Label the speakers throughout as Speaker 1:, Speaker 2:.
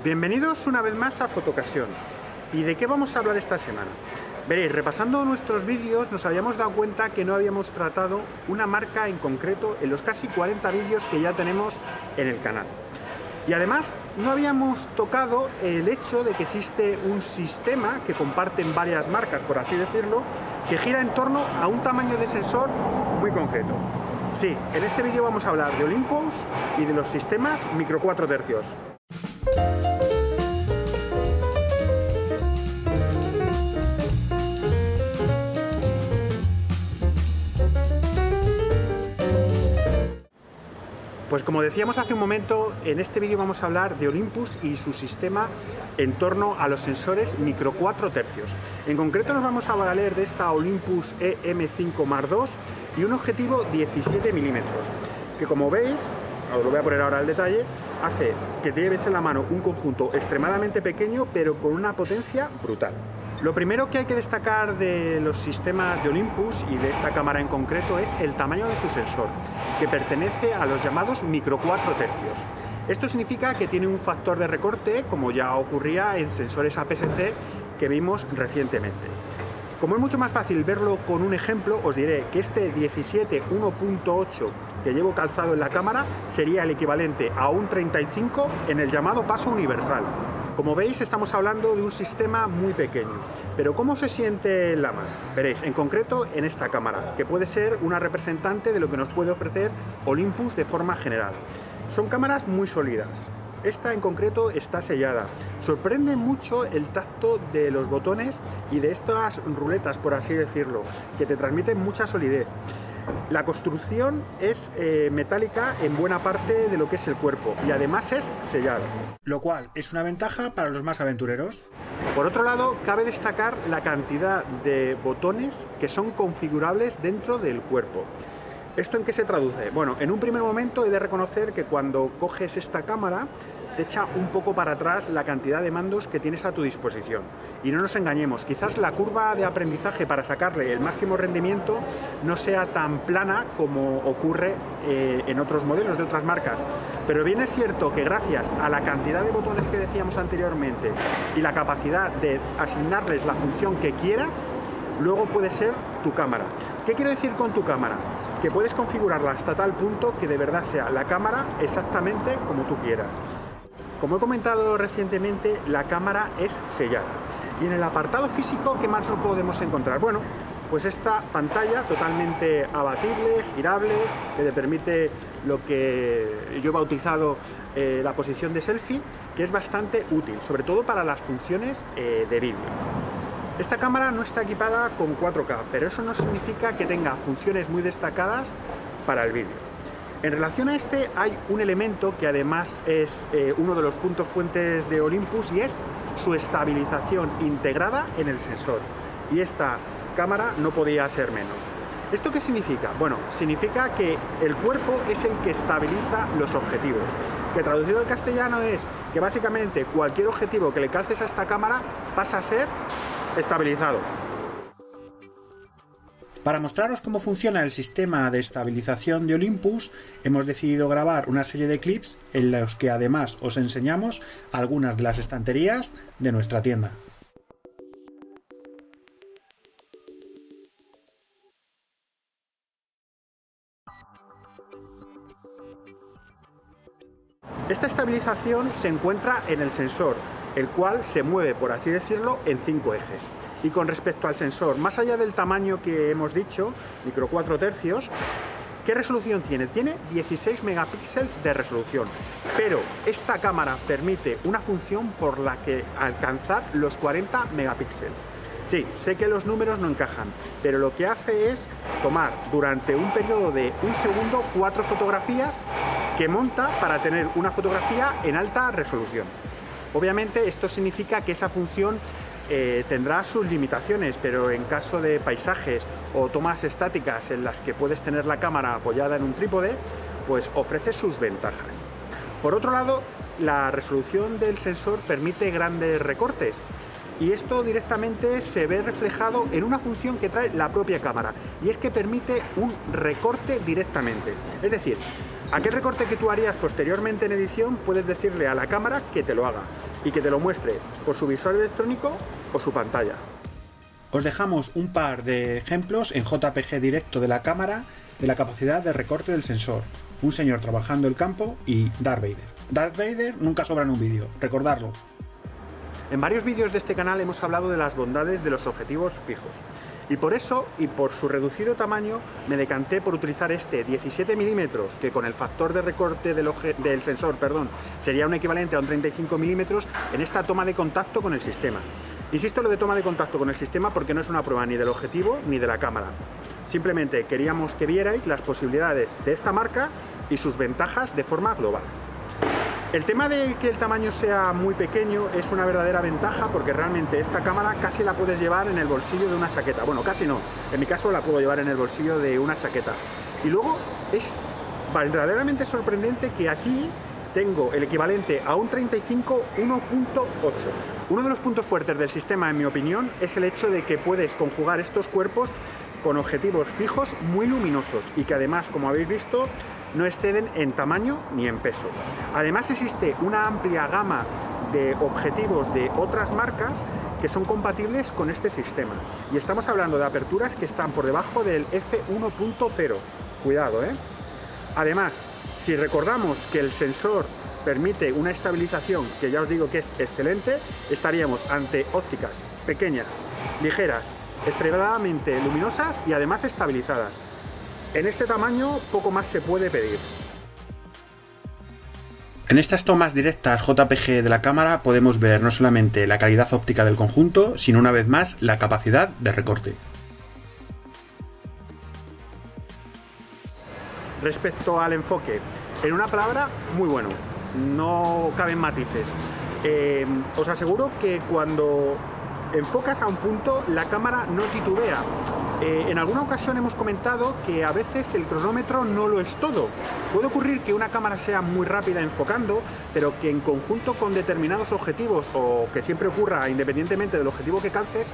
Speaker 1: Bienvenidos una vez más a Fotocasión. ¿Y de qué vamos a hablar esta semana? Veréis, repasando nuestros vídeos nos habíamos dado cuenta que no habíamos tratado una marca en concreto en los casi 40 vídeos que ya tenemos en el canal. Y además no habíamos tocado el hecho de que existe un sistema que comparten varias marcas, por así decirlo, que gira en torno a un tamaño de sensor muy concreto. Sí, en este vídeo vamos a hablar de Olympus y de los sistemas micro 4 tercios. Pues como decíamos hace un momento, en este vídeo vamos a hablar de Olympus y su sistema en torno a los sensores micro 4 tercios. En concreto nos vamos a valer de esta Olympus EM5 Mark II y un objetivo 17 milímetros, que como veis, os lo voy a poner ahora al detalle, hace que te lleves en la mano un conjunto extremadamente pequeño pero con una potencia brutal. Lo primero que hay que destacar de los sistemas de Olympus y de esta cámara en concreto es el tamaño de su sensor, que pertenece a los llamados micro 4 tercios. Esto significa que tiene un factor de recorte, como ya ocurría en sensores APS-C que vimos recientemente. Como es mucho más fácil verlo con un ejemplo, os diré que este 17 1.8 que llevo calzado en la cámara sería el equivalente a un 35 en el llamado paso universal. Como veis, estamos hablando de un sistema muy pequeño, pero ¿cómo se siente en la mano? Veréis, en concreto en esta cámara, que puede ser una representante de lo que nos puede ofrecer Olympus de forma general. Son cámaras muy sólidas. Esta en concreto está sellada. Sorprende mucho el tacto de los botones y de estas ruletas, por así decirlo, que te transmiten mucha solidez. La construcción es metálica en buena parte de lo que es el cuerpo y además es sellado, lo cual es una ventaja para los más aventureros. Por otro lado, cabe destacar la cantidad de botones que son configurables dentro del cuerpo. ¿Esto en qué se traduce? Bueno, en un primer momento he de reconocer que cuando coges esta cámara te echa un poco para atrás la cantidad de mandos que tienes a tu disposición. Y no nos engañemos, quizás la curva de aprendizaje para sacarle el máximo rendimiento no sea tan plana como ocurre en otros modelos de otras marcas. Pero bien es cierto que gracias a la cantidad de botones que decíamos anteriormente y la capacidad de asignarles la función que quieras, luego puede ser tu cámara. ¿Qué quiero decir con tu cámara? Que puedes configurarla hasta tal punto que de verdad sea la cámara exactamente como tú quieras. Como he comentado recientemente, la cámara es sellada. Y en el apartado físico, ¿qué más nos podemos encontrar? Bueno, pues esta pantalla totalmente abatible, girable, que te permite lo que yo he bautizado la posición de selfie, que es bastante útil, sobre todo para las funciones de vídeo. Esta cámara no está equipada con 4K, pero eso no significa que tenga funciones muy destacadas para el vídeo. En relación a este hay un elemento que además es uno de los puntos fuertes de Olympus y es su estabilización integrada en el sensor. Y esta cámara no podía ser menos. ¿Esto qué significa? Bueno, significa que el cuerpo es el que estabiliza los objetivos. Que traducido al castellano es que básicamente cualquier objetivo que le calces a esta cámara pasa a ser estabilizado. Para mostraros cómo funciona el sistema de estabilización de Olympus, hemos decidido grabar una serie de clips en los que además os enseñamos algunas de las estanterías de nuestra tienda. Esta estabilización se encuentra en el sensor, el cual se mueve, por así decirlo, en 5 ejes. Y con respecto al sensor, más allá del tamaño que hemos dicho, micro 4 tercios, ¿qué resolución tiene? Tiene 16 megapíxeles de resolución, pero esta cámara permite una función por la que alcanzar los 40 megapíxeles. Sí, sé que los números no encajan, pero lo que hace es tomar durante un periodo de un segundo 4 fotografías que monta para tener una fotografía en alta resolución. Obviamente esto significa que esa función tendrá sus limitaciones, pero en caso de paisajes o tomas estáticas en las que puedes tener la cámara apoyada en un trípode, pues ofrece sus ventajas. Por otro lado, la resolución del sensor permite grandes recortes y esto directamente se ve reflejado en una función que trae la propia cámara, y es que permite un recorte directamente. Es decir, Aquel recorte que tú harías posteriormente en edición, puedes decirle a la cámara que te lo haga y que te lo muestre por su visor electrónico o su pantalla. Os dejamos un par de ejemplos en JPG directo de la cámara de la capacidad de recorte del sensor. Un señor trabajando el campo y Darth Vader. Darth Vader nunca sobra en un vídeo, recordadlo. En varios vídeos de este canal hemos hablado de las bondades de los objetivos fijos. Y por eso, y por su reducido tamaño, me decanté por utilizar este 17 milímetros, que con el factor de recorte del sensor, sería un equivalente a un 35 milímetros, en esta toma de contacto con el sistema. Insisto en lo de toma de contacto con el sistema porque no es una prueba ni del objetivo ni de la cámara. Simplemente queríamos que vierais las posibilidades de esta marca y sus ventajas de forma global. El tema de que el tamaño sea muy pequeño es una verdadera ventaja porque realmente esta cámara casi la puedes llevar en el bolsillo de una chaqueta. Bueno, casi no, en mi caso la puedo llevar en el bolsillo de una chaqueta. Y luego es verdaderamente sorprendente que aquí tengo el equivalente a un 35 1.8. Uno de los puntos fuertes del sistema, en mi opinión, es el hecho de que puedes conjugar estos cuerpos con objetivos fijos muy luminosos y que además, como habéis visto, no exceden en tamaño ni en peso. Además existe una amplia gama de objetivos de otras marcas que son compatibles con este sistema. Y estamos hablando de aperturas que están por debajo del f1.0. Cuidado, ¿eh? Además, si recordamos que el sensor permite una estabilización que ya os digo que es excelente, estaríamos ante ópticas pequeñas, ligeras, extremadamente luminosas y además estabilizadas. En este tamaño poco más se puede pedir. En estas tomas directas JPG de la cámara podemos ver no solamente la calidad óptica del conjunto, sino una vez más la capacidad de recorte. Respecto al enfoque, en una palabra, muy bueno, no caben matices. Os aseguro que cuando enfocas a un punto, la cámara no titubea. En alguna ocasión hemos comentado que a veces el cronómetro no lo es todo. Puede ocurrir que una cámara sea muy rápida enfocando, pero que en conjunto con determinados objetivos, o que siempre ocurra independientemente del objetivo que calces,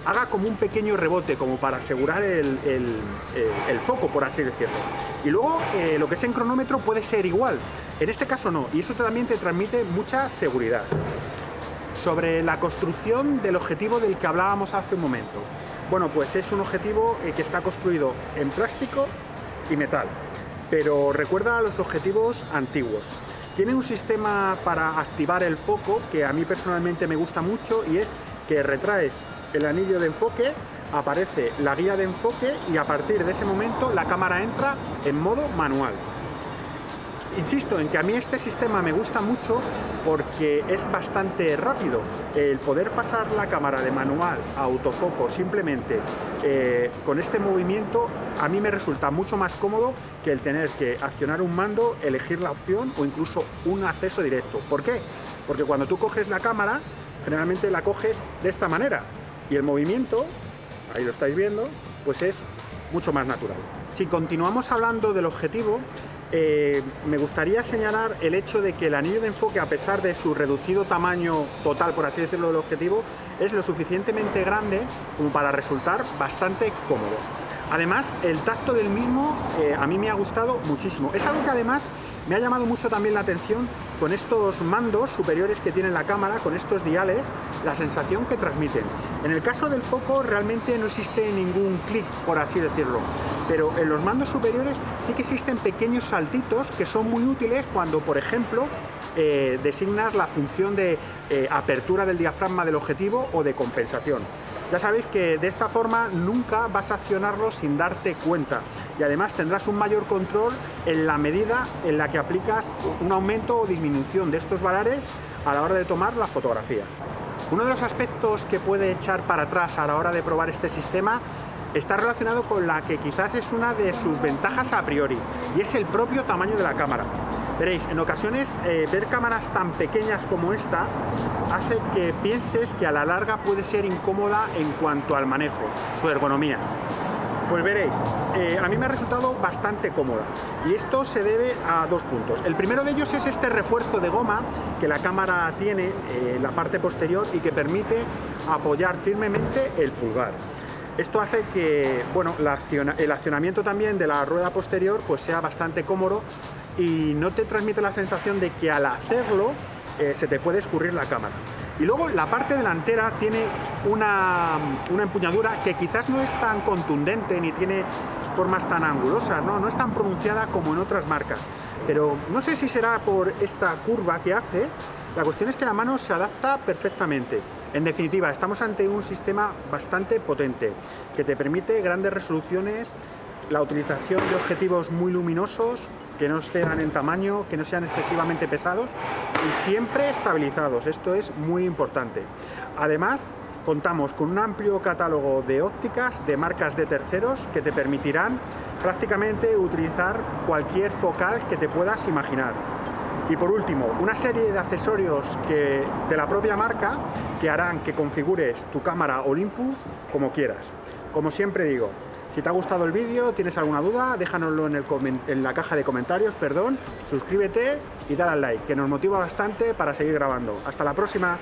Speaker 1: haga como un pequeño rebote, como para asegurar el foco, por así decirlo. Y luego lo que es en cronómetro puede ser igual. En este caso no, y eso también te transmite mucha seguridad. Sobre la construcción del objetivo del que hablábamos hace un momento. Bueno, pues es un objetivo que está construido en plástico y metal, pero recuerda a los objetivos antiguos. Tiene un sistema para activar el foco que a mí personalmente me gusta mucho, y es que retraes el anillo de enfoque, aparece la guía de enfoque y a partir de ese momento la cámara entra en modo manual. Insisto en que a mí este sistema me gusta mucho porque es bastante rápido. El poder pasar la cámara de manual a autofoco simplemente con este movimiento a mí me resulta mucho más cómodo que el tener que accionar un mando, elegir la opción o incluso un acceso directo. ¿Por qué? Porque cuando tú coges la cámara, generalmente la coges de esta manera y el movimiento, ahí lo estáis viendo, pues es mucho más natural. Si continuamos hablando del objetivo, me gustaría señalar el hecho de que el anillo de enfoque, a pesar de su reducido tamaño total, por así decirlo, del objetivo, es lo suficientemente grande como para resultar bastante cómodo. Además, el tacto del mismo a mí me ha gustado muchísimo. Es algo que además me ha llamado mucho también la atención con estos mandos superiores que tiene la cámara, con estos diales, la sensación que transmiten. En el caso del foco realmente no existe ningún clic, por así decirlo, pero en los mandos superiores sí que existen pequeños saltitos que son muy útiles cuando, por ejemplo, designas la función de apertura del diafragma del objetivo o de compensación. Ya sabéis que de esta forma nunca vas a accionarlo sin darte cuenta y además tendrás un mayor control en la medida en la que aplicas un aumento o disminución de estos valores a la hora de tomar la fotografía. Uno de los aspectos que puede echar para atrás a la hora de probar este sistema está relacionado con la que quizás es una de sus ventajas a priori, y es el propio tamaño de la cámara. Veréis, en ocasiones ver cámaras tan pequeñas como esta hace que pienses que a la larga puede ser incómoda en cuanto al manejo, su ergonomía. Pues veréis, a mí me ha resultado bastante cómoda y esto se debe a dos puntos. El primero de ellos es este refuerzo de goma que la cámara tiene en la parte posterior y que permite apoyar firmemente el pulgar. Esto hace que, bueno, el accionamiento también de la rueda posterior pues sea bastante cómodo y no te transmite la sensación de que al hacerlo se te puede escurrir la cámara. Y luego la parte delantera tiene una empuñadura que quizás no es tan contundente ni tiene formas tan angulosas, no es tan pronunciada como en otras marcas. Pero no sé si será por esta curva que hace, la cuestión es que la mano se adapta perfectamente. En definitiva, estamos ante un sistema bastante potente que te permite grandes resoluciones, la utilización de objetivos muy luminosos, que no excedan en tamaño, que no sean excesivamente pesados y siempre estabilizados. Esto es muy importante. Además, contamos con un amplio catálogo de ópticas de marcas de terceros que te permitirán prácticamente utilizar cualquier focal que te puedas imaginar. Y por último, una serie de accesorios de la propia marca que harán que configures tu cámara Olympus como quieras. Como siempre digo, si te ha gustado el vídeo, tienes alguna duda, déjanoslo en la caja de comentarios, suscríbete y dale al like, que nos motiva bastante para seguir grabando. Hasta la próxima.